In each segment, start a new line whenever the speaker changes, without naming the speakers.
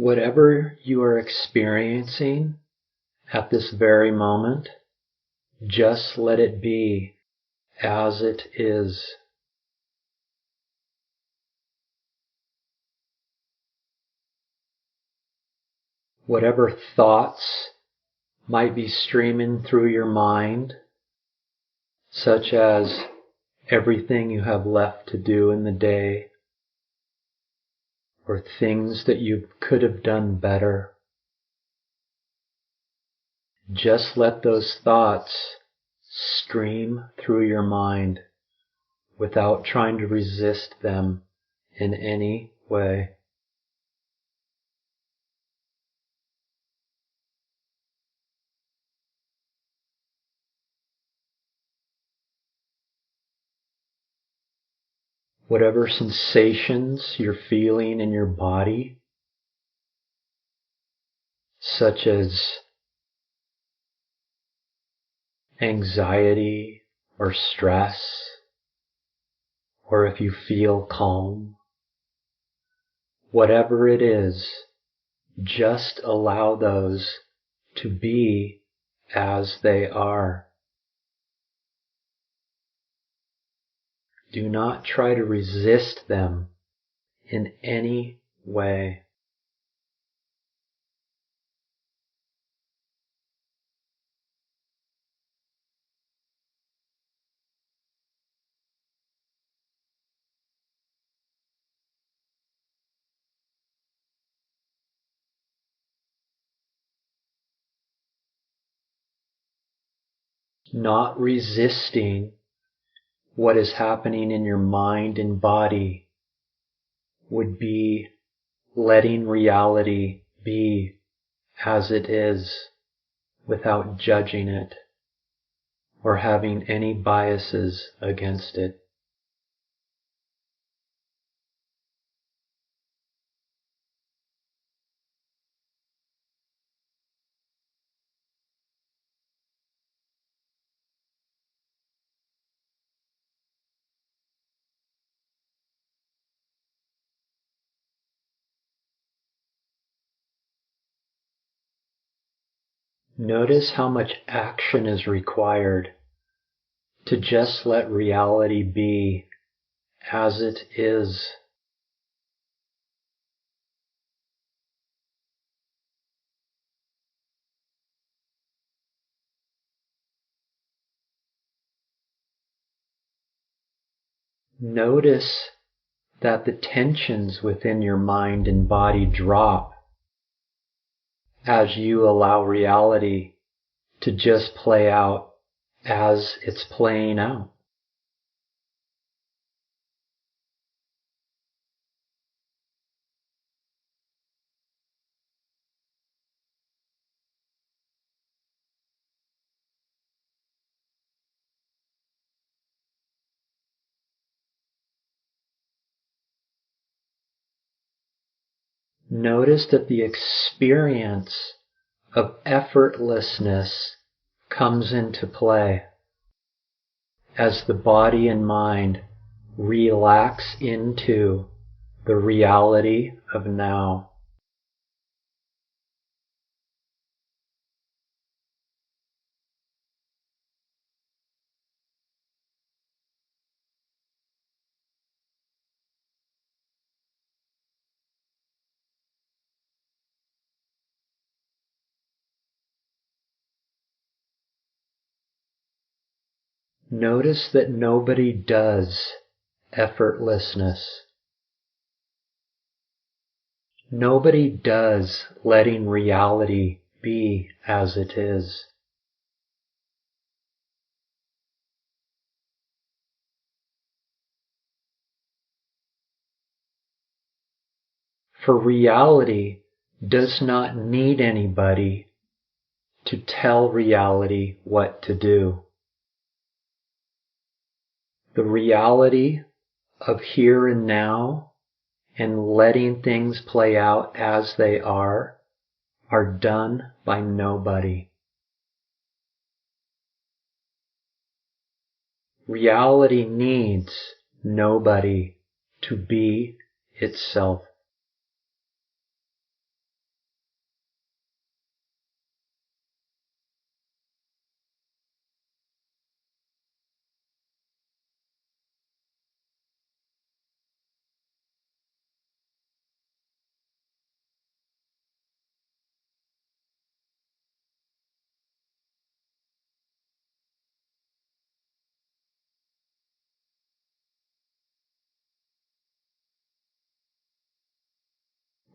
Whatever you are experiencing at this very moment, just let it be as it is. Whatever thoughts might be streaming through your mind, such as everything you have left to do in the day, or things that you could have done better, just let those thoughts stream through your mind without trying to resist them in any way. Whatever sensations you're feeling in your body, such as anxiety or stress, or if you feel calm, whatever it is, just allow those to be as they are. Do not try to resist them in any way. Not resisting what is happening in your mind and body would be letting reality be as it is without judging it or having any biases against it. Notice how much action is required to just let reality be as it is. Notice that the tensions within your mind and body drop as you allow reality to just play out as it's playing out. Notice that the experience of effortlessness comes into play as the body and mind relax into the reality of now. Notice that nobody does effortlessness. Nobody does letting reality be as it is. For reality does not need anybody to tell reality what to do. The reality of here and now and letting things play out as they are done by nobody. Reality needs nobody to be itself.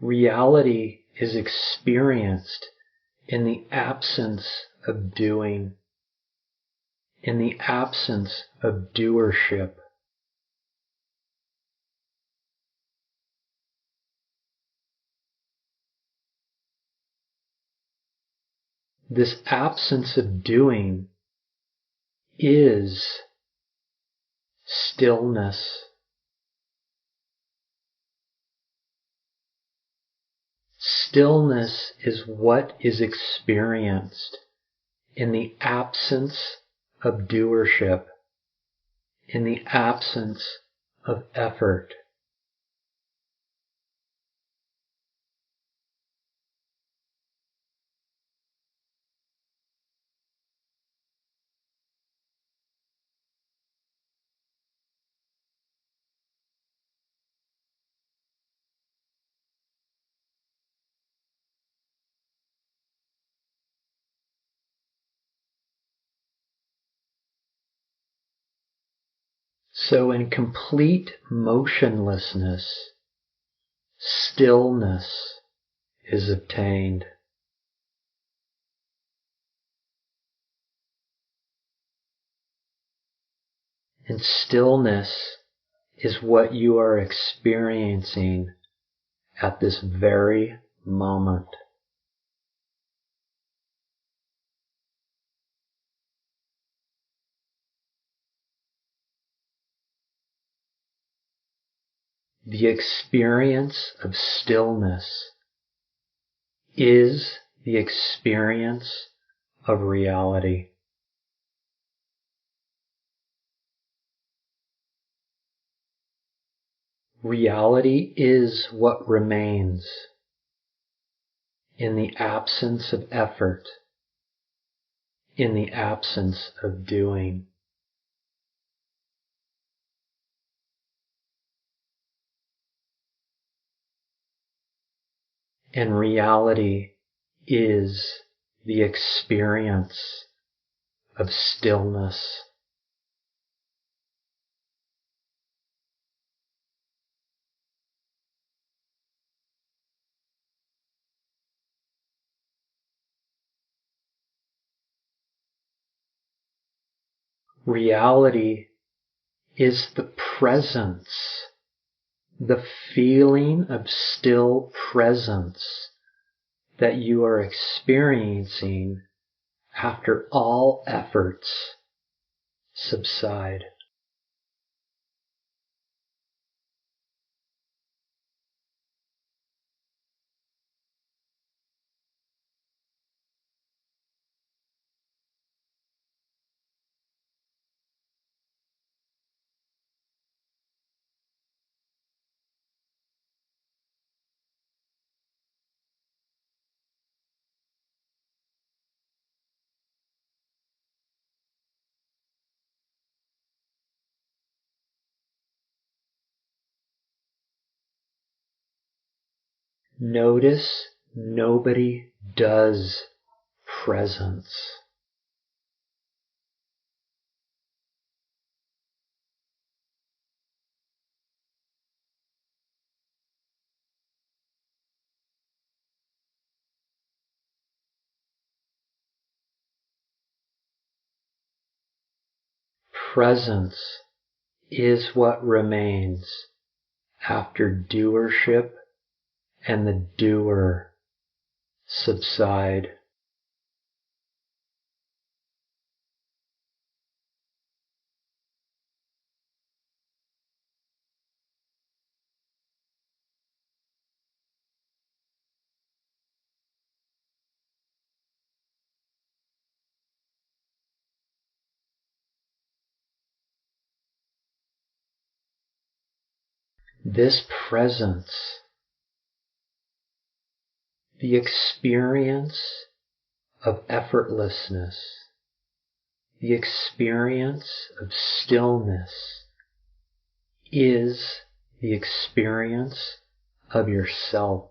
Reality is experienced in the absence of doing, in the absence of doership. This absence of doing is stillness. Stillness is what is experienced in the absence of doership, in the absence of effort. So in complete motionlessness, stillness is obtained. And stillness is what you are experiencing at this very moment. The experience of stillness is the experience of reality. Reality is what remains in the absence of effort, in the absence of doing. And reality is the experience of stillness. Reality is the presence, the feeling of still presence that you are experiencing after all efforts subside. Notice nobody does presence. Presence is what remains after doership and the doer subside. This presence, the experience of effortlessness, the experience of stillness, is the experience of yourself.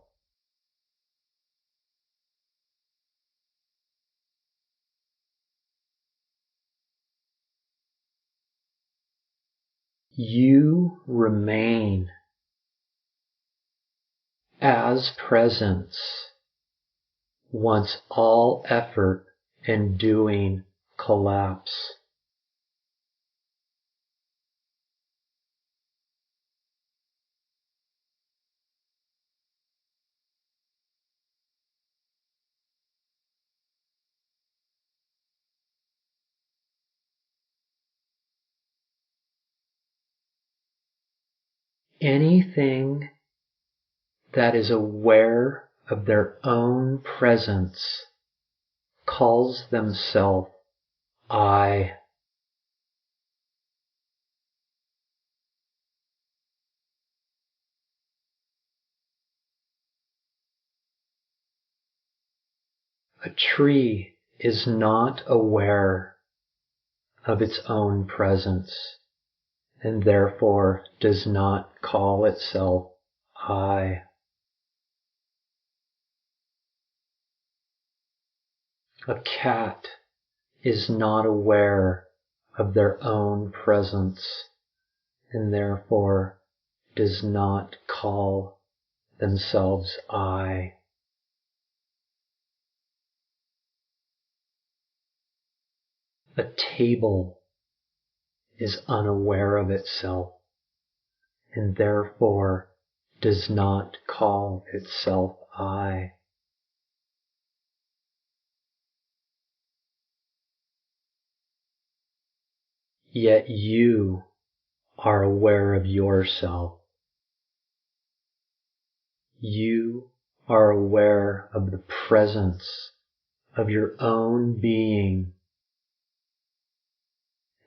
You remain as presence once all effort and doing collapse. Anything that is aware of their own presence calls themselves I. A tree is not aware of its own presence and therefore does not call itself I. A cat is not aware of their own presence and therefore does not call themselves I. A table is unaware of itself and therefore does not call itself I. Yet you are aware of yourself. You are aware of the presence of your own being,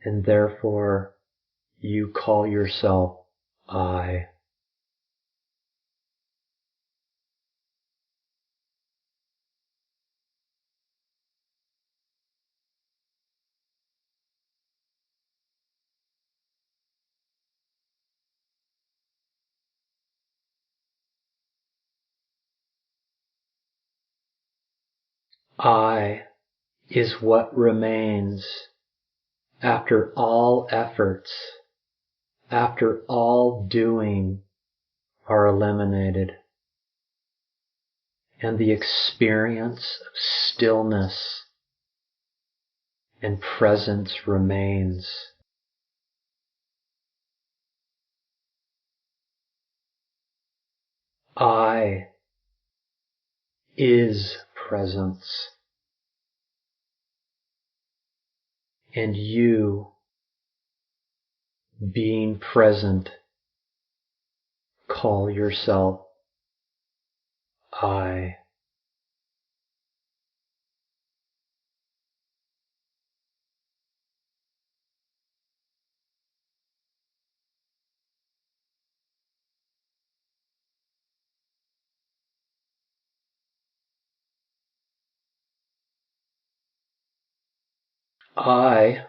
and therefore you call yourself I. I is what remains after all efforts, after all doing are eliminated, and the experience of stillness and presence remains. I is presence, and you, being present, call yourself I. I,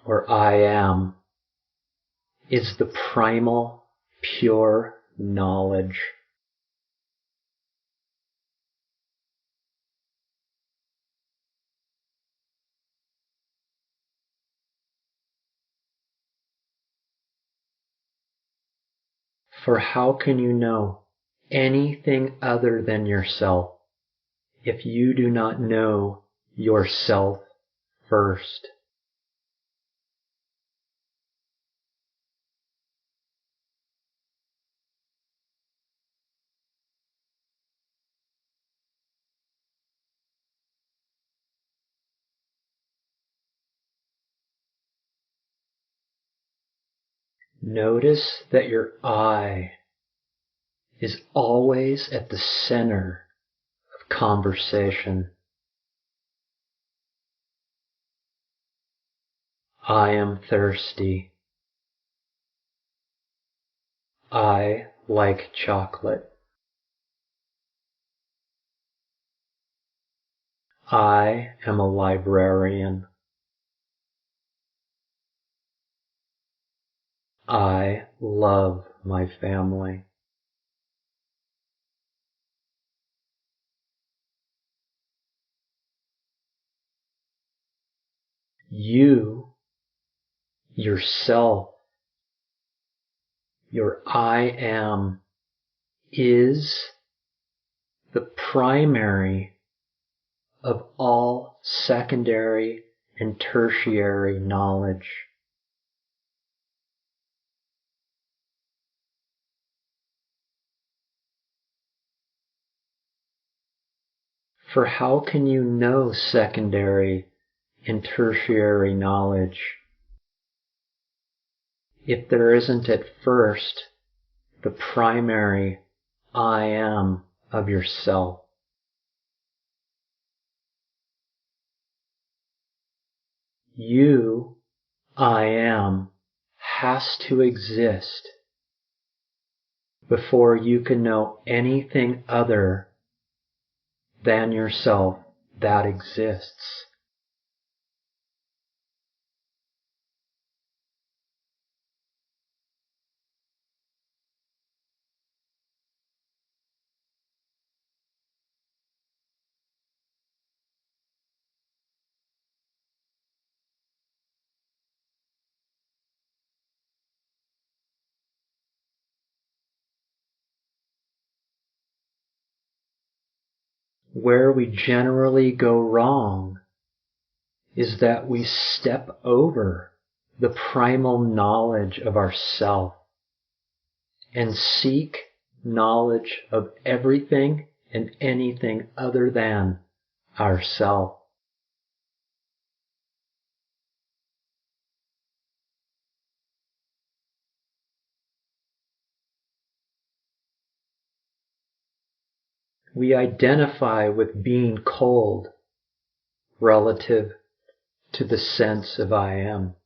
or I am, is the primal, pure knowledge. For how can you know anything other than yourself if you do not know yourself first? Notice that your I is always at the center of conversation. I am thirsty. I like chocolate. I am a librarian. I love my family. You, yourself, your I am, is the primary of all secondary and tertiary knowledge. For how can you know secondary and tertiary knowledge if there isn't at first the primary I am of yourself? You, I am, has to exist before you can know anything other than yourself that exists. Where we generally go wrong is that we step over the primal knowledge of ourself and seek knowledge of everything and anything other than ourself. We identify with being cold relative to the sense of I am.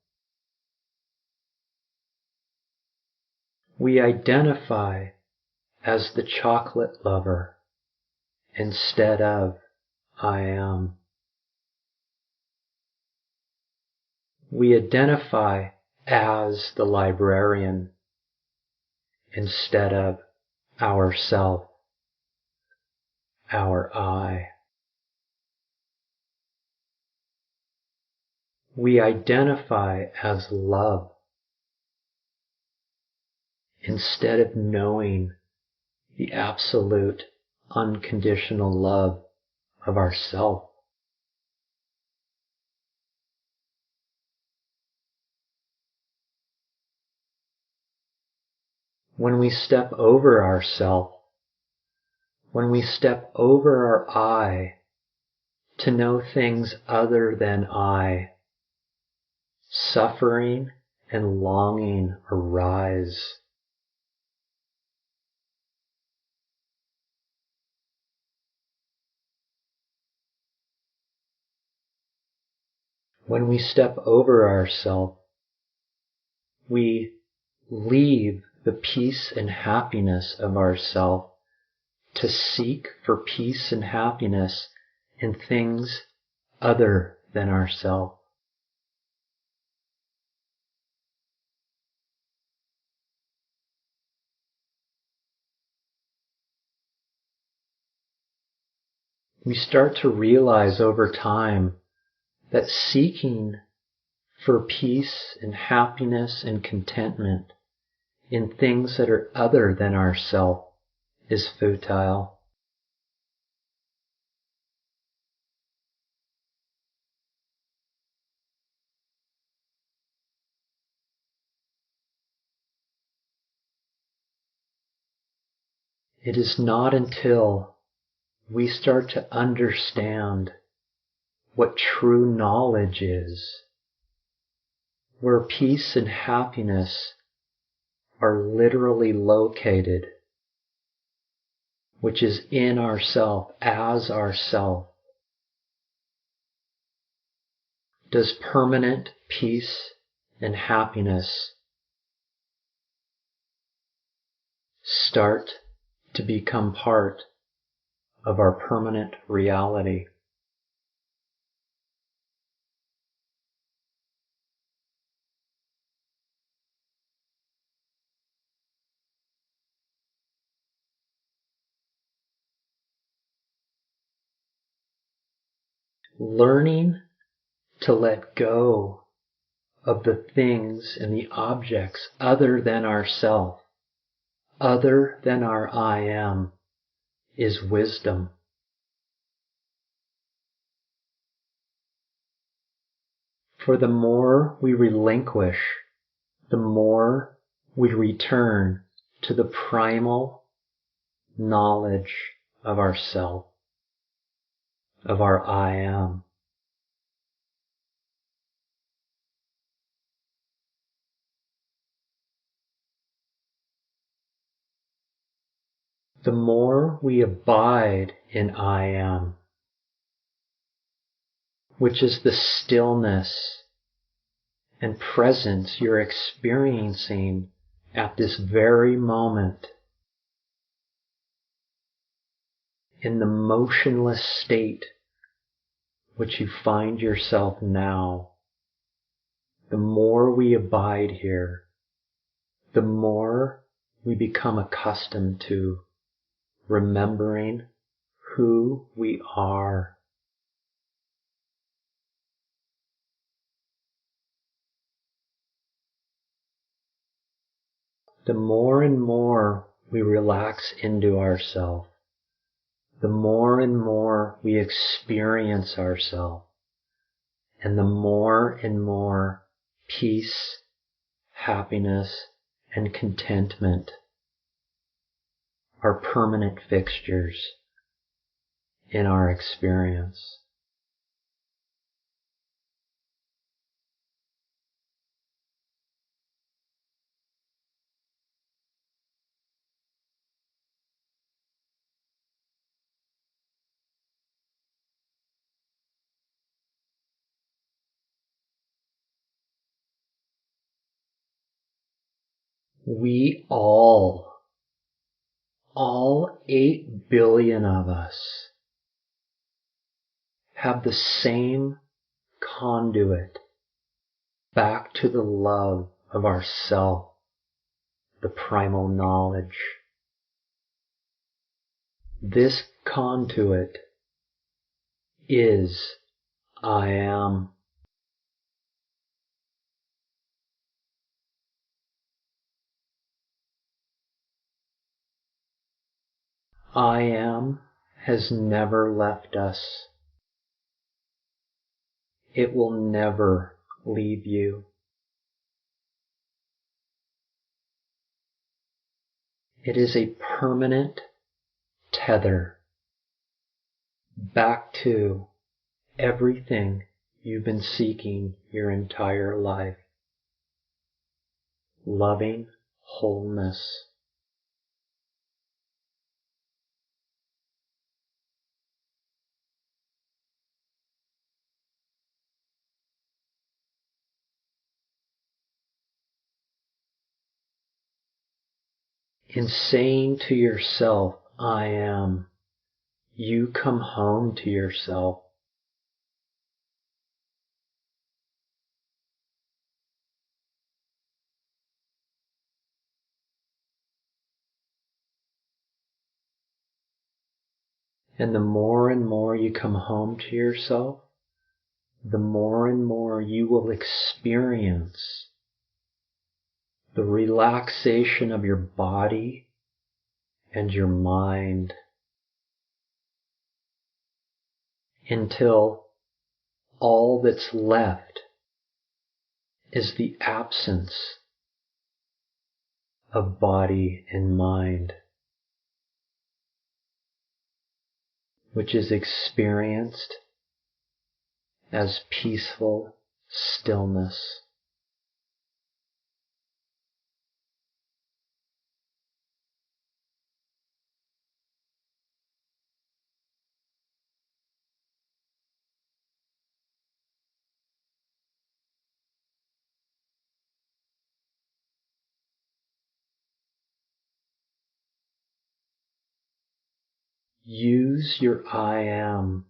We identify as the chocolate lover instead of I am. We identify as the librarian instead of ourself, our I. We identify as love instead of knowing the absolute unconditional love of ourself. When we step over ourself, when we step over our I to know things other than I, suffering and longing arise. When we step over ourselves, we leave the peace and happiness of ourself to seek for peace and happiness in things other than ourself. We start to realize over time that seeking for peace and happiness and contentment in things that are other than ourself is futile. It is not until we start to understand what true knowledge is, where peace and happiness are literally located, which is in ourself, as ourself, does permanent peace and happiness start to become part of our permanent reality. Learning to let go of the things and the objects other than ourself other than our I am is wisdom. For the more we relinquish, the more we return to the primal knowledge of ourself, of our I am. The more we abide in I am, which is the stillness and presence you're experiencing at this very moment, in the motionless state which you find yourself now, the more we abide here, the more we become accustomed to remembering who we are. The more and more we relax into ourselves, the more and more we experience ourselves, and the more and more peace, happiness, and contentment are permanent fixtures in our experience. We all 8 billion of us, have the same conduit back to the love of ourself, the primal knowledge. This conduit is I am. I am has never left us. It will never leave you. It is a permanent tether back to everything you've been seeking your entire life. Loving wholeness. In saying to yourself, I am, you come home to yourself. And the more and more you come home to yourself, the more and more you will experience the relaxation of your body and your mind, until all that's left is the absence of body and mind, which is experienced as peaceful stillness. Use your I am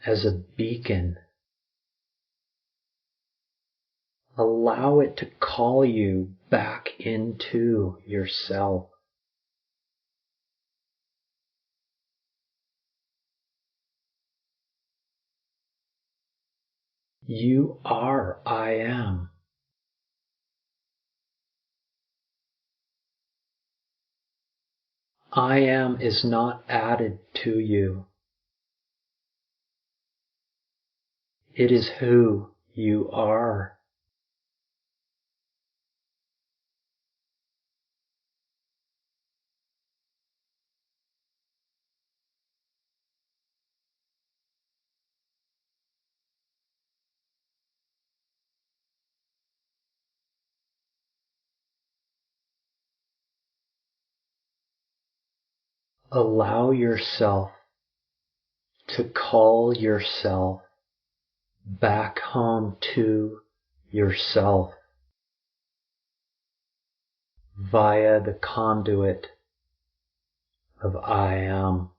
as a beacon. Allow it to call you back into yourself. You are I am. I am is not added to you. It is who you are. Allow yourself to call yourself back home to yourself via the conduit of I am.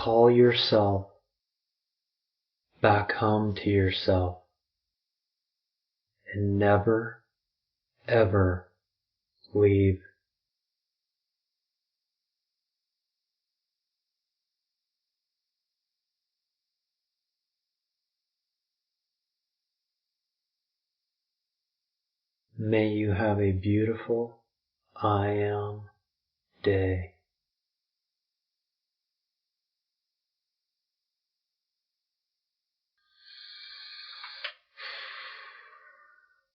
Call yourself back home to yourself and never, ever leave. May you have a beautiful I am day.